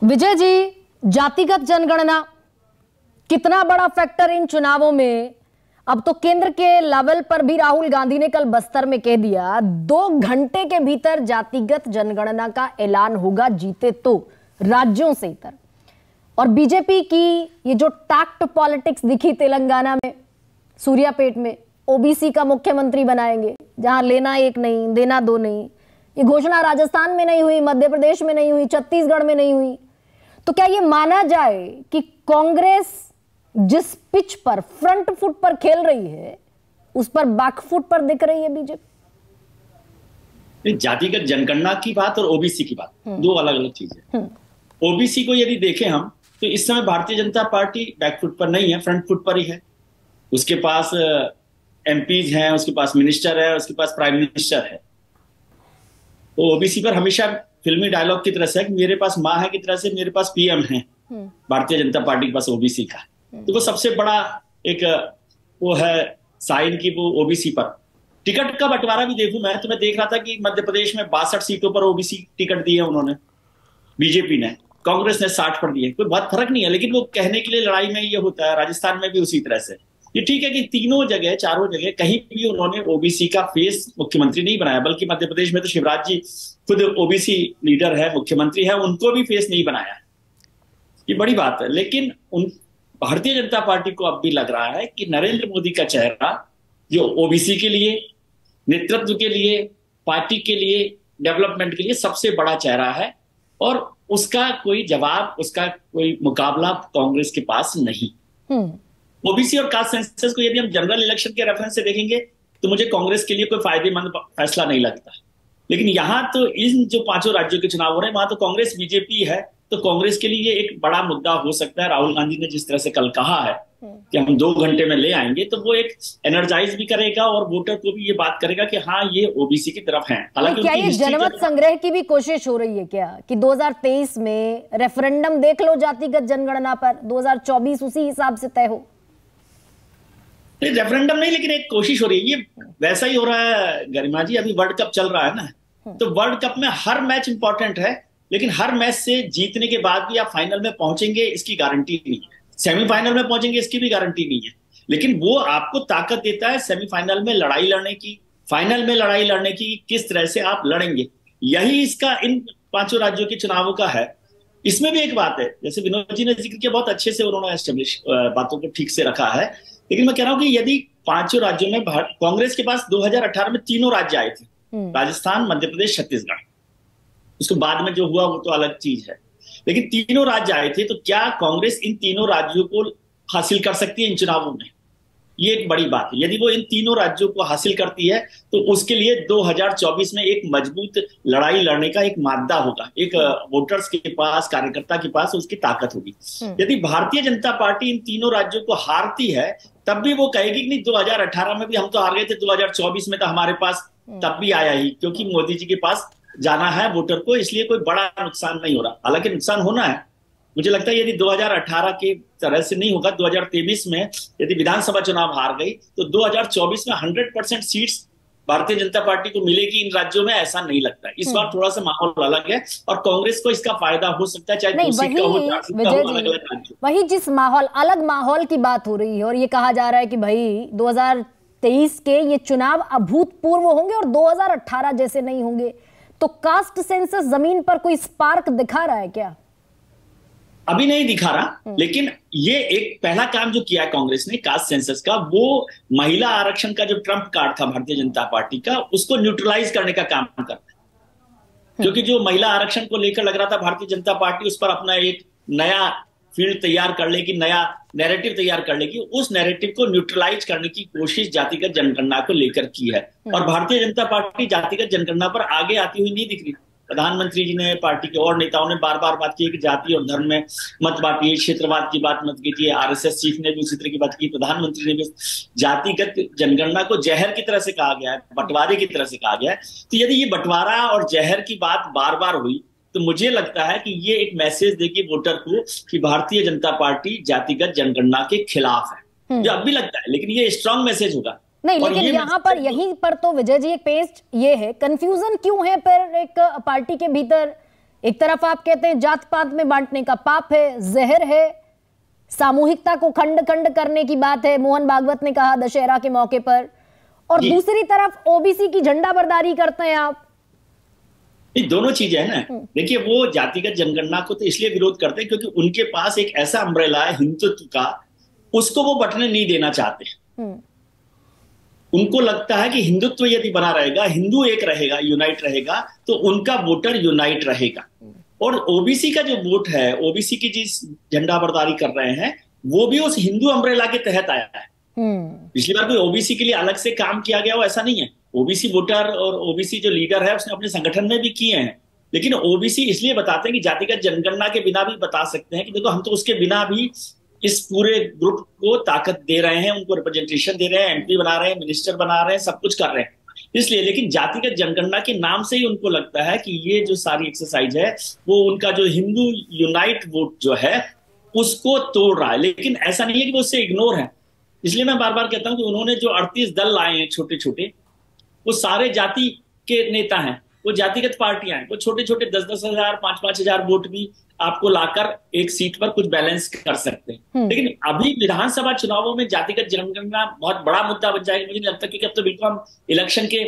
विजय जी, जातिगत जनगणना कितना बड़ा फैक्टर इन चुनावों में? अब तो केंद्र के लेवल पर भी राहुल गांधी ने कल बस्तर में कह दिया 2 घंटे के भीतर जातिगत जनगणना का ऐलान होगा, जीते तो राज्यों से इतर। और बीजेपी की ये जो टैक्ट पॉलिटिक्स दिखी तेलंगाना में, सूर्यापेट में ओबीसी का मुख्यमंत्री बनाएंगे, जहां लेना एक नहीं देना दो नहीं। ये घोषणा राजस्थान में नहीं हुई, मध्य प्रदेश में नहीं हुई, छत्तीसगढ़ में नहीं हुई। तो क्या ये माना जाए कि कांग्रेस जिस पिच पर फ्रंट फुट पर खेल रही है उस पर बैक फुट पर दिख रही है बीजेपी? जातिगत जनगणना की बात और ओबीसी की बात दो अलग अलग चीजें। ओबीसी को यदि देखें हम तो इस समय Bharatiya Janata party back foot पर नहीं है, फ्रंट फुट पर ही है। उसके पास एमपीज हैं, उसके पास मिनिस्टर है, उसके पास प्राइम मिनिस्टर है। तो ओबीसी पर हमेशा फिल्मी डायलॉग की तरह से कि मेरे पास माँ है की तरह से मेरे पास पीएम है भारतीय जनता पार्टी के पास ओबीसी का। तो वो सबसे बड़ा एक वो है साइन की वो ओबीसी पर। टिकट का बंटवारा भी देखूं मैं तो मैं देख रहा था कि मध्य प्रदेश में 62 सीटों पर ओबीसी टिकट दिए उन्होंने, बीजेपी ने, कांग्रेस ने 60 पर दिए। कोई बहुत फर्क नहीं है, लेकिन वो कहने के लिए लड़ाई में ये होता है। राजस्थान में भी उसी तरह से ये ठीक है कि तीनों जगह चारों जगह कहीं भी उन्होंने ओबीसी का फेस मुख्यमंत्री नहीं बनाया, बल्कि मध्य प्रदेश में तो शिवराज जी खुद ओबीसी लीडर है, मुख्यमंत्री है, उनको भी फेस नहीं बनाया। ये बड़ी बात है। लेकिन उन भारतीय जनता पार्टी को अब भी लग रहा है कि नरेंद्र मोदी का चेहरा जो ओबीसी के लिए, नेतृत्व के लिए, पार्टी के लिए, डेवलपमेंट के लिए सबसे बड़ा चेहरा है और उसका कोई जवाब, उसका कोई मुकाबला कांग्रेस के पास नहीं। ओबीसी और कास्ट सेंसस को यदि हम जनरल इलेक्शन के रेफरेंस से देखेंगे तो मुझे कांग्रेस के लिए कोई फायदेमंद फैसला नहीं लगता। लेकिन यहां तो इन जो 5 राज्यों के चुनाव हो रहे हैं वहां तो कांग्रेस बीजेपी है, तो कांग्रेस के लिए एक बड़ा मुद्दा हो सकता है। राहुल गांधी ने जिस तरह से कल कहा है कि हम 2 घंटे में ले आएंगे, तो वो एक एनर्जाइज भी करेगा और वोटर को भी ये बात करेगा कि हाँ ये ओबीसी की तरफ हैं। हालांकि क्या ये जनमत संग्रह की भी कोशिश हो रही है क्या कि 2023 में रेफरेंडम देख लो जातिगत जनगणना पर, 2024 उसी हिसाब से तय हो? रेफरेंडम नहीं, लेकिन एक कोशिश हो रही है। ये वैसा ही हो रहा है गरिमा जी, अभी वर्ल्ड कप चल रहा है ना, तो वर्ल्ड कप में हर मैच इंपॉर्टेंट है, लेकिन हर मैच से जीतने के बाद भी आप फाइनल में पहुंचेंगे इसकी गारंटी नहीं है, सेमीफाइनल में पहुंचेंगे इसकी भी गारंटी नहीं है। लेकिन वो आपको ताकत देता है सेमीफाइनल में लड़ाई लड़ने की, फाइनल में लड़ाई लड़ने की, किस तरह से आप लड़ेंगे। यही इसका इन 5 राज्यों के चुनावों का है। इसमें भी एक बात है, जैसे विनोद जी ने जिक्र किया, बहुत अच्छे से उन्होंने एस्टेब्लिश बातों को ठीक से रखा है। लेकिन मैं कह रहा हूं कि यदि 5 राज्यों में कांग्रेस के पास 2018 में 3 राज्य आए थे, राजस्थान, मध्य प्रदेश, छत्तीसगढ़, उसके बाद में जो हुआ वो तो अलग चीज है, लेकिन 3 राज्य आए थे, तो क्या कांग्रेस इन 3 राज्यों को हासिल कर सकती है इन चुनावों में? ये एक बड़ी बात है। यदि वो इन 3 राज्यों को हासिल करती है तो उसके लिए 2024 में एक मजबूत लड़ाई लड़ने का एक मादा होगा, एक वोटर्स के पास, कार्यकर्ता के पास उसकी ताकत होगी। यदि भारतीय जनता पार्टी इन 3 राज्यों को हारती है तब भी वो कहेगी कि नहीं 2018 में भी हम तो हार गए थे, 2024 में तो हमारे पास तब भी आया ही, क्योंकि मोदी जी के पास जाना है वोटर को, इसलिए कोई बड़ा नुकसान नहीं हो रहा। हालांकि नुकसान होना है, मुझे लगता है यदि 2018 के तरह से नहीं होगा, 2023 में यदि विधानसभा चुनाव हार गई तो 2024 में 100% सीट्स भारतीय जनता पार्टी को मिलेगी इन राज्यों में, ऐसा नहीं लगता है। इस बार थोड़ा सा माहौल अलग है और कांग्रेस को इसका फायदा हो सकता है, चाहे 2 सीट का हो, 4 सीट का हो, अलग अलग राज्यों। वही जिस माहौल, अलग माहौल की बात हो रही है और ये कहा जा रहा है कि भाई 2023 के ये चुनाव अभूतपूर्व होंगे और 2018 जैसे नहीं होंगे, तो कास्ट सेंसस जमीन पर कोई स्पार्क दिखा रहा है क्या? अभी नहीं दिखा रहा, लेकिन ये एक पहला काम जो किया कांग्रेस ने कास्ट सेंसस का, वो महिला आरक्षण का जो ट्रम्प कार्ड था भारतीय जनता पार्टी का, उसको न्यूट्रलाइज करने का काम करता है। क्योंकि जो महिला आरक्षण को लेकर लग रहा था भारतीय जनता पार्टी उस पर अपना एक नया फील्ड तैयार कर लेगी, नया नैरेटिव तैयार कर लेगी, उस नैरेटिव को न्यूट्रलाइज करने की कोशिश जातिगत जनगणना को लेकर की है। और भारतीय जनता पार्टी जातिगत जनगणना पर आगे आती हुई नहीं दिख रही। प्रधानमंत्री जी ने, पार्टी के और नेताओं ने बार बार बात की कि जाति और धर्म में मत बांटिए, क्षेत्रवाद की बात मत कीजिए। आरएसएस चीफ ने भी उसी तरह की बात की, प्रधानमंत्री ने भी। जातिगत जनगणना को जहर की तरह से कहा गया है, बंटवारे की तरह से कहा गया है। तो यदि ये बंटवारा और जहर की बात बार बार हुई तो मुझे लगता है कि ये एक मैसेज देगी वोटर को कि भारतीय जनता पार्टी जातिगत जनगणना के खिलाफ है। जो अब भी लगता है, लेकिन ये स्ट्रांग मैसेज होगा। नहीं, लेकिन यहाँ पर, यहीं पर तो विजय जी एक पेस्ट ये है, कंफ्यूजन क्यों है पर एक पार्टी के भीतर एक तरफ आप कहते हैं जात पात में बांटने का पाप है, जहर है, सामूहिकता को खंड खंड करने की बात है, मोहन भागवत ने कहा दशहरा के मौके पर, और दूसरी तरफ ओबीसी की झंडा बरदारी करते हैं आप। ये दोनों चीजें है ना। देखिए, वो जातिगत जनगणना को तो इसलिए विरोध करते हैं क्योंकि उनके पास एक ऐसा अम्ब्रेला है हिंदुत्व का, उसको वो बटने नहीं देना चाहते। उनको लगता है कि हिंदुत्व यदि बना रहेगा, हिंदू एक रहेगा, यूनाइट रहेगा, तो उनका वोटर यूनाइट रहेगा। और ओबीसी का जो वोट है, ओबीसी की जिस झंडा बरदारी कर रहे हैं, वो भी उस हिंदू अम्ब्रेला के तहत आया है। पिछली बार कोई ओबीसी के लिए अलग से काम किया गया हो ऐसा नहीं है। ओबीसी वोटर और ओबीसी जो लीडर है उसने अपने संगठन में भी किए हैं, लेकिन ओबीसी इसलिए बताते हैं कि जातिगत जनगणना के बिना भी बता सकते हैं कि देखो, हम तो उसके बिना भी इस पूरे ग्रुप को ताकत दे रहे हैं, उनको रिप्रेजेंटेशन दे रहे हैं, एमपी बना रहे हैं, मिनिस्टर बना रहे हैं, सब कुछ कर रहे हैं। इसलिए, लेकिन जातिगत जनगणना के नाम से ही उनको लगता है कि ये जो सारी एक्सरसाइज है वो उनका जो हिंदू यूनाइट वोट जो है उसको तोड़ रहा है। लेकिन ऐसा नहीं है कि वो उससे इग्नोर है। इसलिए मैं बार बार कहता हूं कि उन्होंने जो 38 दल लाए हैं छोटे छोटे, वो सारे जाति के नेता हैं, वो जातिगत पार्टियां हैं। वो छोटे छोटे 10-10 हजार 5-5 हजार वोट भी आपको लाकर एक सीट पर कुछ बैलेंस कर सकते हैं। लेकिन अभी विधानसभा चुनावों में जातिगत जनगणना बहुत बड़ा मुद्दा बन जाएगा, मुझे नहीं लगता, क्योंकि अब तो बिल्कुल हम इलेक्शन के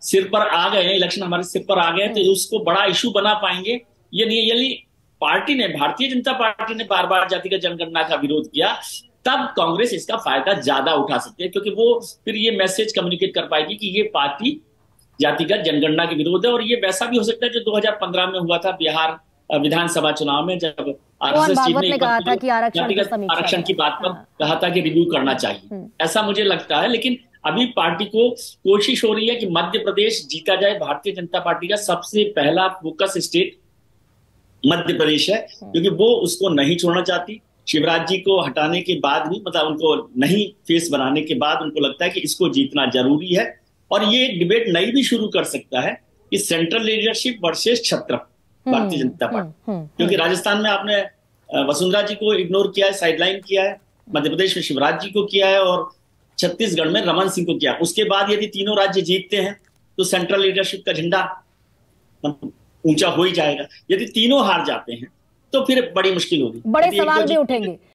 सिर पर आ गए हैं, इलेक्शन हमारे सिर पर आ गए हैं, तो उसको बड़ा इशू बना पाएंगे ये नहीं। यदि पार्टी ने, भारतीय जनता पार्टी ने बार बार जातिगत जनगणना का विरोध किया, तब कांग्रेस इसका फायदा ज्यादा उठा सकती है, क्योंकि वो फिर ये मैसेज कम्युनिकेट कर पाएगी कि ये पार्टी जातिगत जनगणना के विरोध है। और ये वैसा भी हो सकता है जो 2015 में हुआ था बिहार विधानसभा चुनाव में, जब आरएसएस चीफ ने कहा था कि आरक्षण की बात पर कहा था कि रिव्यू करना चाहिए, ऐसा मुझे लगता है। लेकिन अभी पार्टी को कोशिश हो रही है कि मध्य प्रदेश जीता जाए। भारतीय जनता पार्टी का सबसे पहला फोकस स्टेट मध्य प्रदेश है, क्योंकि वो उसको नहीं छोड़ना चाहती। शिवराज जी को हटाने के बाद भी, मतलब उनको नहीं फेस बनाने के बाद, उनको लगता है कि इसको जीतना जरूरी है। और ये एक डिबेट नई भी शुरू कर सकता है कि सेंट्रल लीडरशिप वर्सेस छत्र भारतीय जनता पार्टी, क्योंकि राजस्थान में आपने वसुंधरा जी को इग्नोर किया है, साइडलाइन किया है, मध्य प्रदेश में शिवराज जी को किया है, और छत्तीसगढ़ में रमन सिंह को किया। उसके बाद यदि तीनों राज्य जीतते हैं तो सेंट्रल लीडरशिप का झंडा ऊंचा हो ही जाएगा। यदि तीनों हार जाते हैं तो फिर बड़ी मुश्किल होगी, बड़े सवाल भी उठेंगे।